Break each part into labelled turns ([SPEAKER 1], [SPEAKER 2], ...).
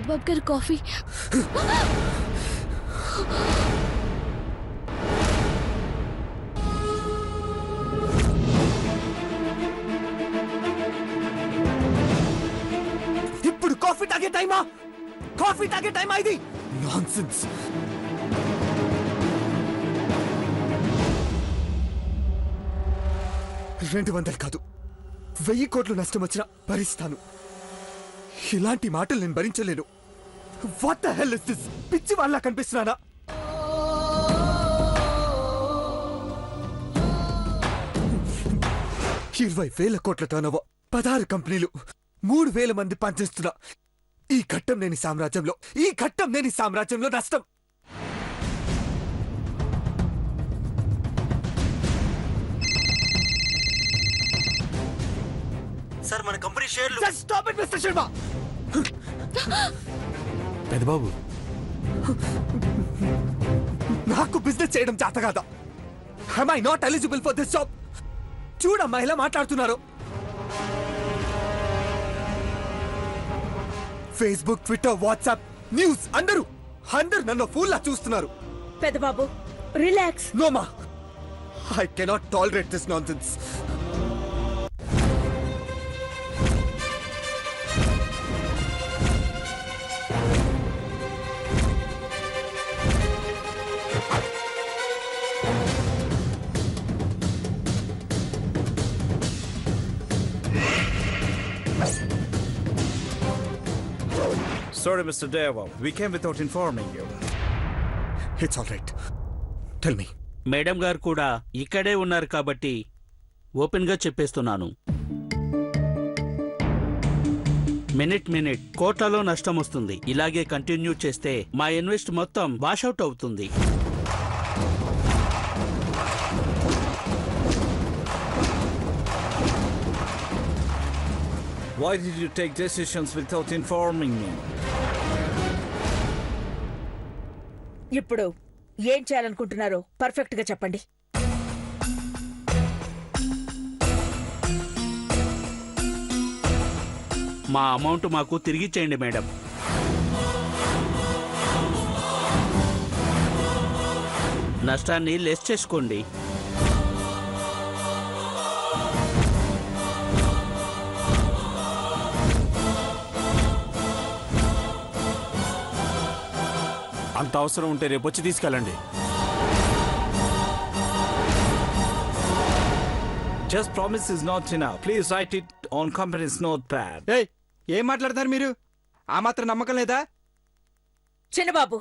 [SPEAKER 1] పెద్దబాబు గారు కాఫీ.
[SPEAKER 2] ఇప్పుడు కాఫీ తాగే టైమా? కాఫీ తాగే టైమా ఇది? నాన్సెన్స్. $200 కాదు, 1000 కోట్లు నష్టం వచ్చినా భరిస్తాను. ఇలాంటి మాటలు నేను భరించలేను. What the hell is this? పిచ్చి వాళ్ళ కనిపిస్తున్నానా? $20,000 కోట్ల టర్నోవర్, 16 కంపెనీలు, 3,000 మంది పనిచేస్తున్నా ఈ ఘట్టం లేని సామ్రాజ్యంలో నష్టం.
[SPEAKER 3] సార్ మన కంపెనీ షేర్లు.
[SPEAKER 2] Stop it mister Sharma.
[SPEAKER 4] పెద్దబాబు,
[SPEAKER 2] నాకు బిజినెస్ చేయడం చేత కాదా? Am I not eligible for this job? చూడమ్మా ఎలా మాట్లాడుతున్నారు. ఫేస్బుక్, ట్విట్టర్, వాట్సాప్, న్యూస్ అందరూ నన్ను ఫూల్లా చూస్తున్నారు.
[SPEAKER 5] పెద్దబాబు relax.
[SPEAKER 2] నోమా, I cannot tolerate this nonsense.
[SPEAKER 6] Sorry, Mr. Deva. We came without informing you.
[SPEAKER 2] It's all right. Tell me.
[SPEAKER 7] Madam గారు కూడా ఇక్కడే ఉన్నారు కాబట్టి ఓపెన్ గా చెప్పేస్తున్నాను. మినిట్ కోట్లలో నష్టం వస్తుంది. ఇలాగే కంటిన్యూ చేస్తే మా ఇన్వెస్ట్ మొత్తం వాషౌట్ అవుతుంది.
[SPEAKER 6] Why did you take decisions without informing me?
[SPEAKER 5] ఇప్పుడు ఏం చేయాలనుకుంటున్నారో పర్ఫెక్ట్ గా చెప్పండి.
[SPEAKER 7] మా అమౌంట్ మాకు తిరిగి చేయండి మేడం. నష్టాన్ని లెస్ చేసుకోండి.
[SPEAKER 4] అంత అవసరం ఉంటే రేపు వచ్చి తీసుకెళ్ళండి.
[SPEAKER 6] Just promise is not enough. Please write it on company's notepad.
[SPEAKER 8] ఏయ్, ఏం మాట్లాడతారు మీరు? ఆ మాత్రం నమ్మకం లేదా?
[SPEAKER 5] చిన్నబాబు,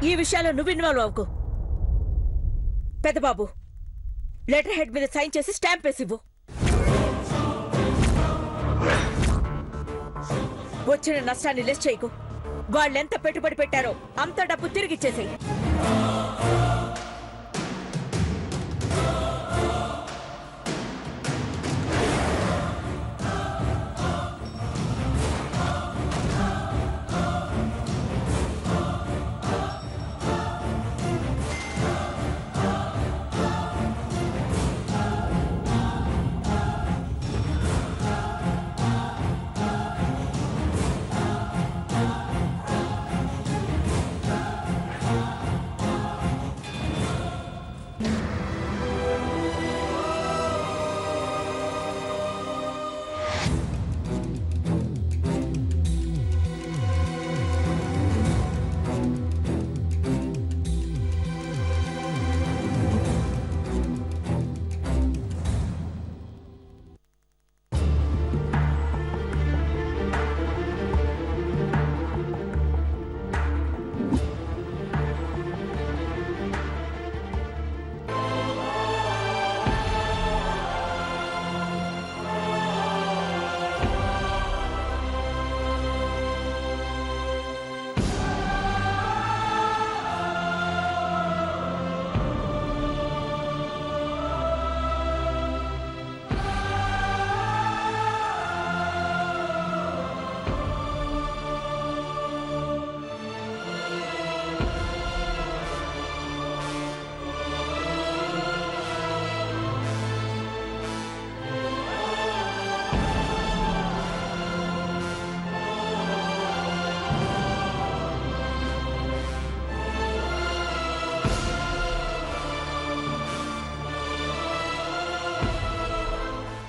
[SPEAKER 5] ఈ విషయాల్లో నువ్వు ఇన్వాల్వ్ అవ్వకు. పెద్దబాబు, లెటర్ హెడ్ మీద సైన్ చేసి స్టాంప్ వేసి ఇవ్వు. వచ్చిన నష్టాన్ని లెస్ చేయకు. వాళ్ళెంత పెట్టుబడి పెట్టారో అంత డబ్బు తిరిగిచ్చేసేయి.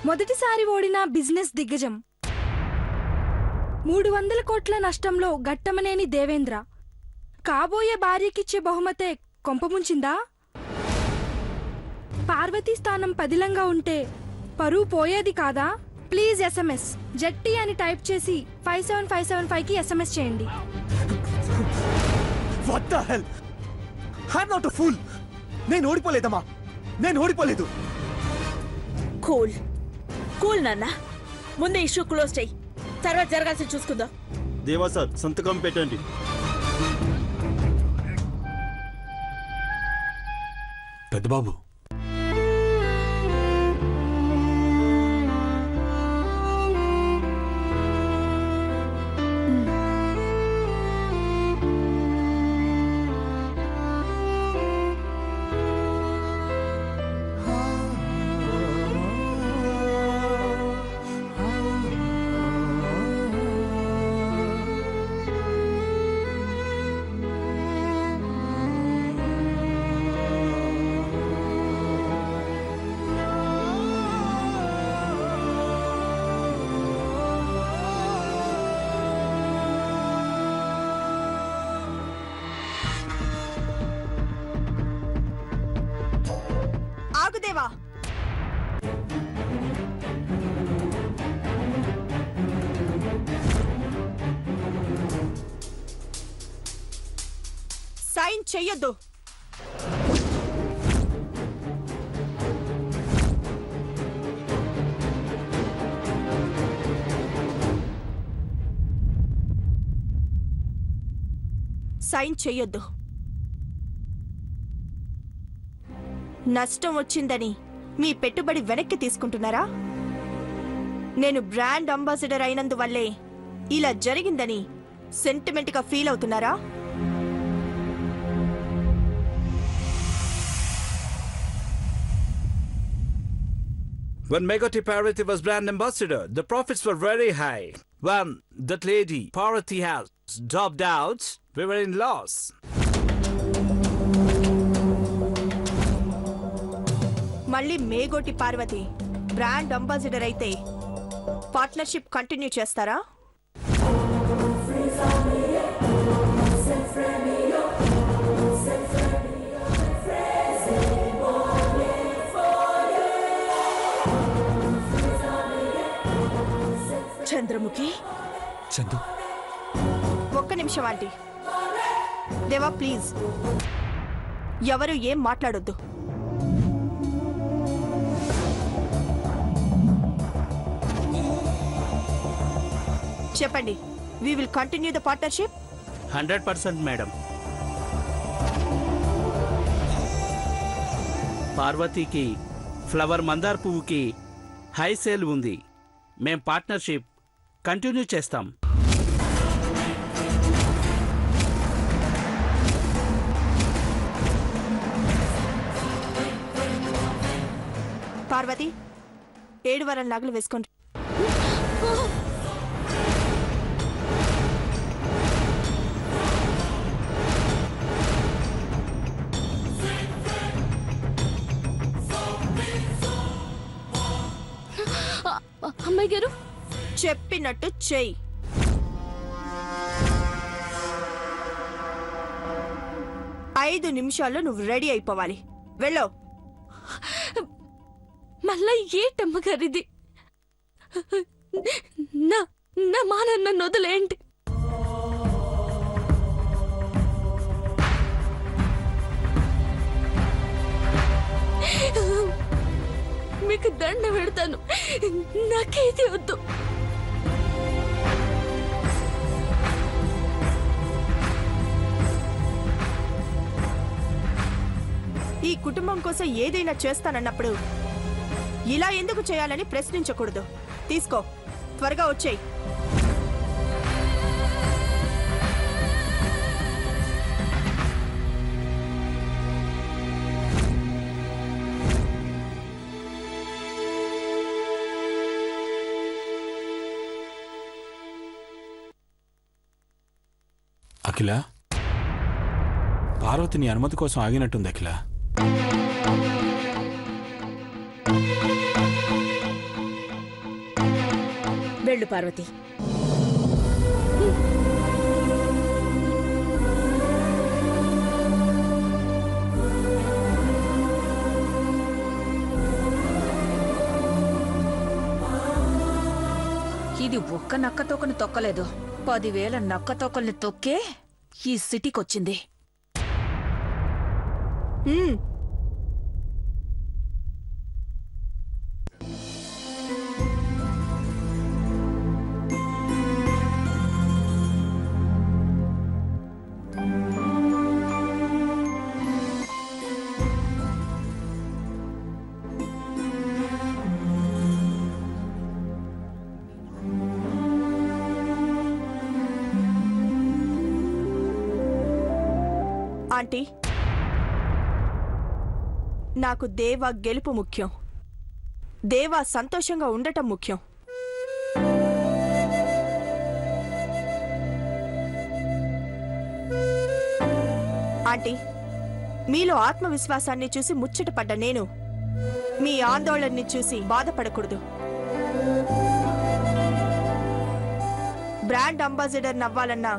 [SPEAKER 1] మొదటిసారి ఓడిన బిజినెస్ దిగ్గజం. 300 కోట్ల నష్టంలో గట్టమనేని దేవేంద్ర. కాబోయే భార్యకిచ్చే బహుమతే కొంపముంచిందా? పార్వతీ స్థానం పదిలంగా ఉంటే పరువు పోయేది కాదా? ప్లీజ్ SMS జట్టి అని టైప్ చేసి 57575కి SMS చేయండి.
[SPEAKER 2] What the hell? I'm not a fool. నేను ఓడిపోలేదమ్మా, నేను ఓడిపోలేదు.
[SPEAKER 5] కూల్ కూల్ నాన్న, ముందు ఇష్యూ క్లోజ్ చెయ్యి, తర్వాత జరగాల్సి చూసుకుందాం.
[SPEAKER 3] దేవా సార్ సంతకం పెట్టండి.
[SPEAKER 4] పెద్దబాబు,
[SPEAKER 1] ఆగుదేవా, సైన్ చెయ్యొద్దు. సైన్ చెయ్యొద్దు. నష్టం వచ్చిందని మీ పెట్టుబడి వెనక్కి తీసుకుంటున్నారా? నేను బ్రాండ్ అంబాసిడర్ అయినందువల్లే ఇలా జరిగిందని సెంటిమెంట్గా ఫీల్ అవుతున్నారా?
[SPEAKER 6] When Megati Parvati was brand ambassador, the profits were very high. When that lady Parvati has dropped out, we were in loss.
[SPEAKER 1] మళ్ళీ మేగోటి పార్వతి బ్రాండ్ అంబాసిడర్ అయితే పార్ట్నర్షిప్ కంటిన్యూ చేస్తారా?
[SPEAKER 5] చంద్రముఖి,
[SPEAKER 2] చందు,
[SPEAKER 1] ఒక్క నిమిషం ఆంటీ. దేవా ప్లీజ్, ఎవరు ఏం మాట్లాడొద్దు. చెప్పండి, we will continue the partnership?
[SPEAKER 7] 100% madam. పార్వతీకి ఫ్లవర్ మందార్ పువ్వుకి హై సేల్ ఉంది. మేం పార్ట్నర్షిప్ కంటిన్యూ చేస్తాం.
[SPEAKER 1] పార్వతి, 7 వారాల నగలు వేసుకోండి.
[SPEAKER 9] అమ్మాయి గారు
[SPEAKER 1] చెప్పినట్టు చెయ్యి. ఐదు నిమిషాల్లో నువ్వు రెడీ అయిపోవాలి. వెళ్ళు.
[SPEAKER 9] మళ్ళా ఏటమ్మ గారిది? నా నా మా నన్ను వదిలేంటి. మీకు దండ పెడతాను, నాకేది వద్దు.
[SPEAKER 1] ఈ కుటుంబం కోసం ఏదైనా చేస్తానన్నప్పుడు ఇలా ఎందుకు చేయాలని ప్రశ్నించకూడదు. తీసుకో, త్వరగా వచ్చేయ్.
[SPEAKER 4] అఖిల, పార్వతి నీ అనుమతి కోసం ఆగినట్టుంది. అఖిల,
[SPEAKER 5] వెళ్ళు పార్వతి. ఇది ఒక్క నక్క తోకని తొక్కలేదు, 10,000 నక్క తోకల్ని తొక్కే ఈ సిటీకొచ్చింది.
[SPEAKER 1] ఆంటీ, నాకు దేవా గెలుపు ముఖ్యం. దేవా సంతోషంగా ఉండటం ముఖ్యం. ఆంటీ, మీలో ఆత్మవిశ్వాసాన్ని చూసి ముచ్చటపడ్డ నేను మీ ఆందోళనని చూసి బాధపడకూడదు. బ్రాండ్ అంబాసిడర్ నవ్వాలన్నా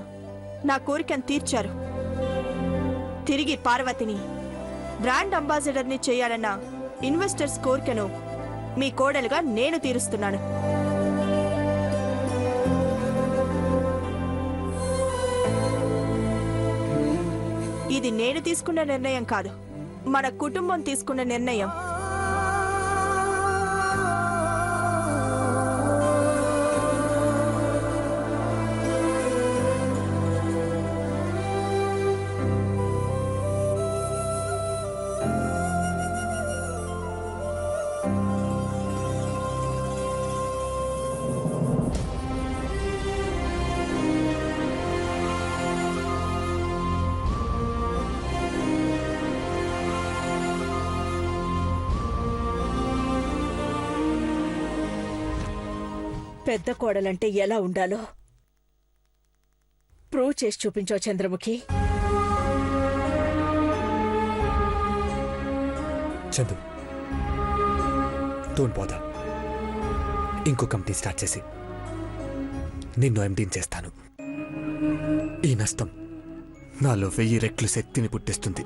[SPEAKER 1] నా కోరికను తీర్చారు. తిరిగి పార్వతిని బ్రాండ్ అంబాసిడర్ని చేయాలన్న ఇన్వెస్టర్స్ కోరికను మీ కోడలుగా నేను తీరుస్తున్నాను. ఇది నేను తీసుకున్న నిర్ణయం కాదు, మన కుటుంబం తీసుకున్న నిర్ణయం.
[SPEAKER 5] పెద్ద కోడలంటే ఎలా ఉండాలో ప్రూవ్ చేసి చూపించో చంద్రముఖి.
[SPEAKER 2] Chandu, don't bother. ఇంకో కంపెనీ స్టార్ట్ చేసి నిన్ను ఎండీని చేస్తాను. ఈ నష్టం నాలో 1000 రెట్లు శక్తిని పుట్టిస్తుంది.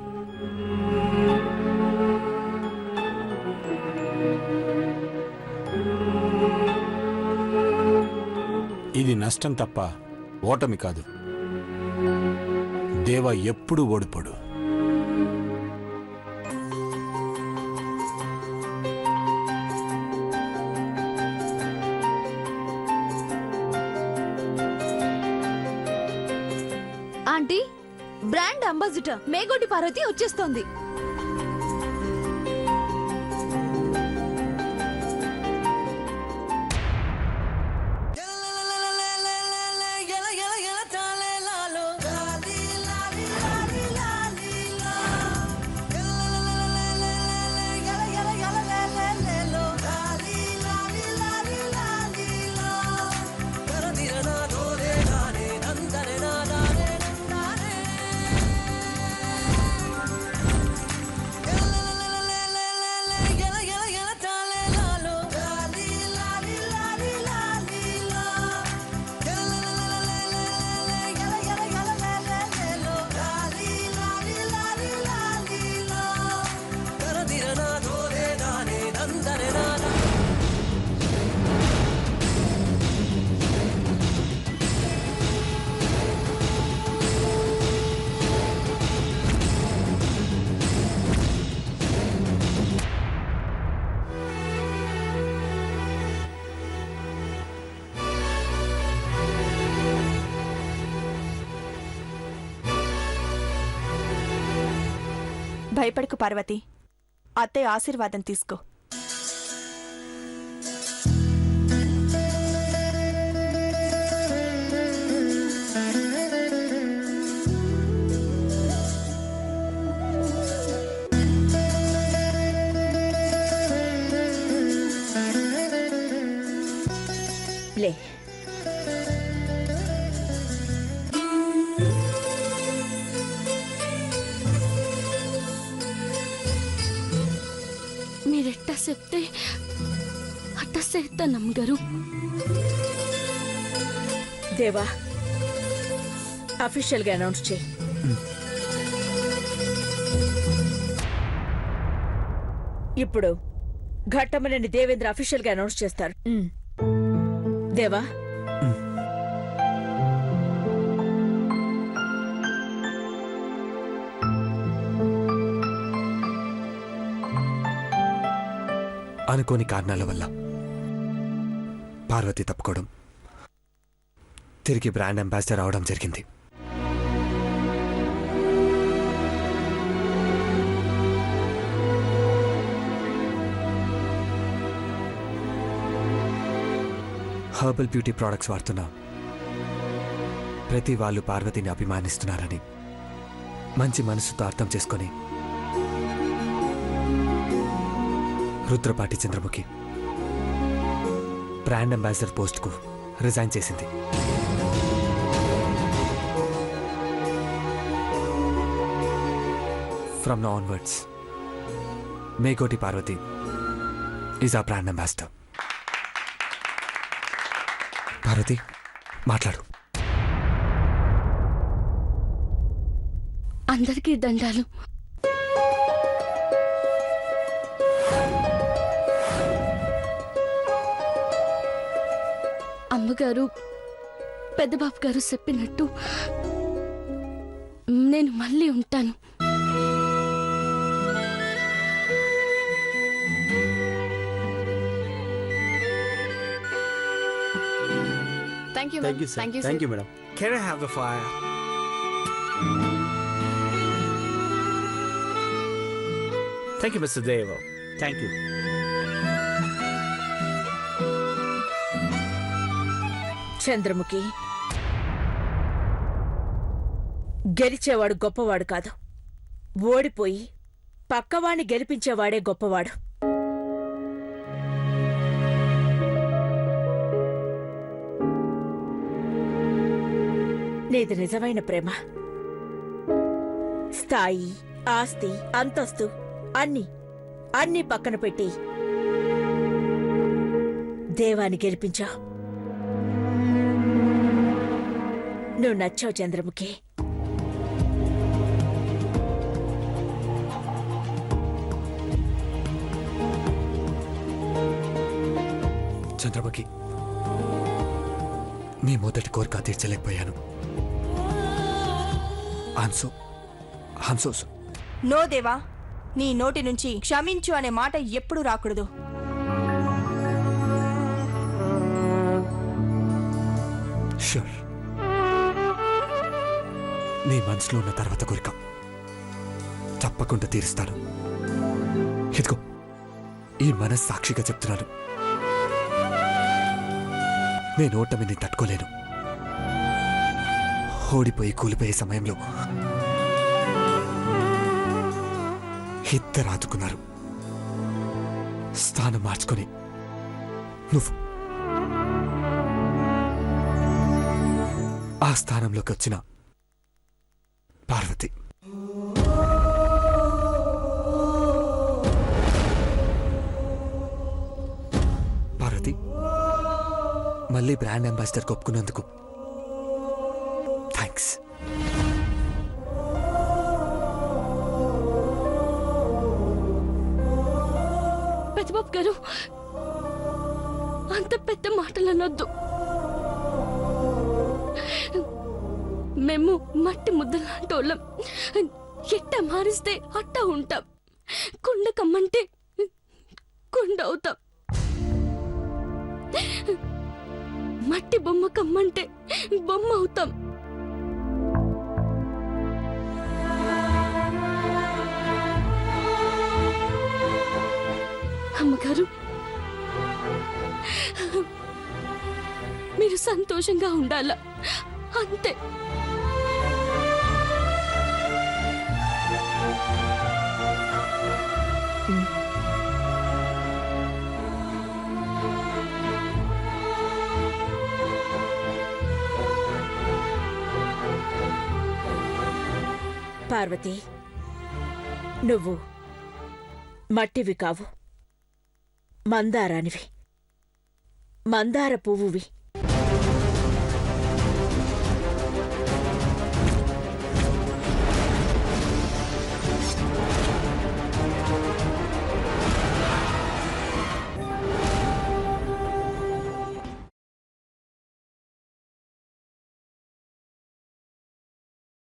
[SPEAKER 4] ఇది నష్టం తప్ప ఓటమి కాదు. దేవా ఎప్పుడూ ఓడిపోడు.
[SPEAKER 9] Aunty, brand ambassador Megoti Parvathi వచ్చేస్తోంది.
[SPEAKER 1] భయపడకు పార్వతి, అత్తయ్య ఆశీర్వాదం తీసుకో.
[SPEAKER 5] లే,
[SPEAKER 9] మీరెట్టా చెప్తే అట్టా చేస్తాను అమ్మగారు.
[SPEAKER 5] దేవా, అఫీషియల్ గా అనౌన్స్ చేయి. ఇప్పుడు ఘట్టమనేని దేవేంద్ర అఫీషియల్ గా అనౌన్స్ చేస్తారు. దేవా,
[SPEAKER 2] అనుకోని కారణాల వల్ల పార్వతి తప్పుకోవడం, తిరిగి బ్రాండ్ అంబాసిడర్ అవడం జరిగింది. హర్బల్ బ్యూటీ ప్రోడక్ట్స్ వాడుతున్నా ప్రతి వాళ్ళు పార్వతిని అభిమానిస్తున్నారని మంచి మనసుతో అర్థం చేసుకొని రుద్రపాటి చంద్రముఖి బ్రాండ్ అంబాసిడర్ పోస్ట్కు రిజైన్ చేసింది. From now onwards Mekoti Parvathi is a brand ambassador. Parvathi, మాట్లాడు.
[SPEAKER 9] అందరికీ దండాలు. అమ్మగారు, పెద్దబాబు గారు చెప్పినట్టు నేను మళ్ళీ ఉంటాను.
[SPEAKER 3] Thank you sir. Thank you madam.
[SPEAKER 6] Can I have the fire? Thank you, Mr. Deva. Thank you.
[SPEAKER 5] Chandramukhi, గెలిచేవాడు గొప్పవాడు కాదు, ఓడిపోయి పక్కవాణ్ణి గెలిపించేవాడే గొప్పవాడు. నీది నిజమైన ప్రేమ. స్థాయి, ఆస్తి, అంతస్తు అన్నీ పక్కన పెట్టి దేవాన్ని గెలిపించావు. నువ్వు నచ్చావు చంద్రముఖి.
[SPEAKER 2] చంద్రముఖి, నీ మొదటి కోరిక తీర్చలేకపోయాను.
[SPEAKER 1] నో దేవా, నీ నోటి నుంచి క్షమించు అనే మాట ఎప్పుడు రాకూడదు.
[SPEAKER 2] షూర్, నీ మనసులో ఉన్న తర్వాత కోరిక తప్పకుండా తీరుస్తాను. ఇదిగో, ఈ మనస్సాక్షిగా చెప్తున్నాను, నేను ఓటమిని తట్టుకోలేను. ఓడిపోయి కూలిపోయే సమయంలో ఇద్దరు ఆదుకున్నారు. స్థానం మార్చుకొని నువ్వు ఆ స్థానంలోకి వచ్చిన పార్వతి. పార్వతి, మళ్ళీ బ్రాండ్ అంబాసిడర్ ఒప్పుకున్నందుకు థ్యాంక్స్.
[SPEAKER 9] పెద్దబాబు గారు, అంత పెద్ద మాటలు అనొద్దు. మేము మట్టి ముద్దలాంటోళ్ళం. ఎట్ట మారిస్తే అట్ట ఉంటాం. కుండ కమ్మంటే కుండ అవుతాం. మట్టి బొమ్మ కమ్మంటే బొమ్మ అవుతాం. అమ్మగారు, మీరు సంతోషంగా ఉండాలా, అంతే.
[SPEAKER 5] పార్వతి, నువ్వు మట్టివి కావు, మందారానివి, మందార పువ్వువి.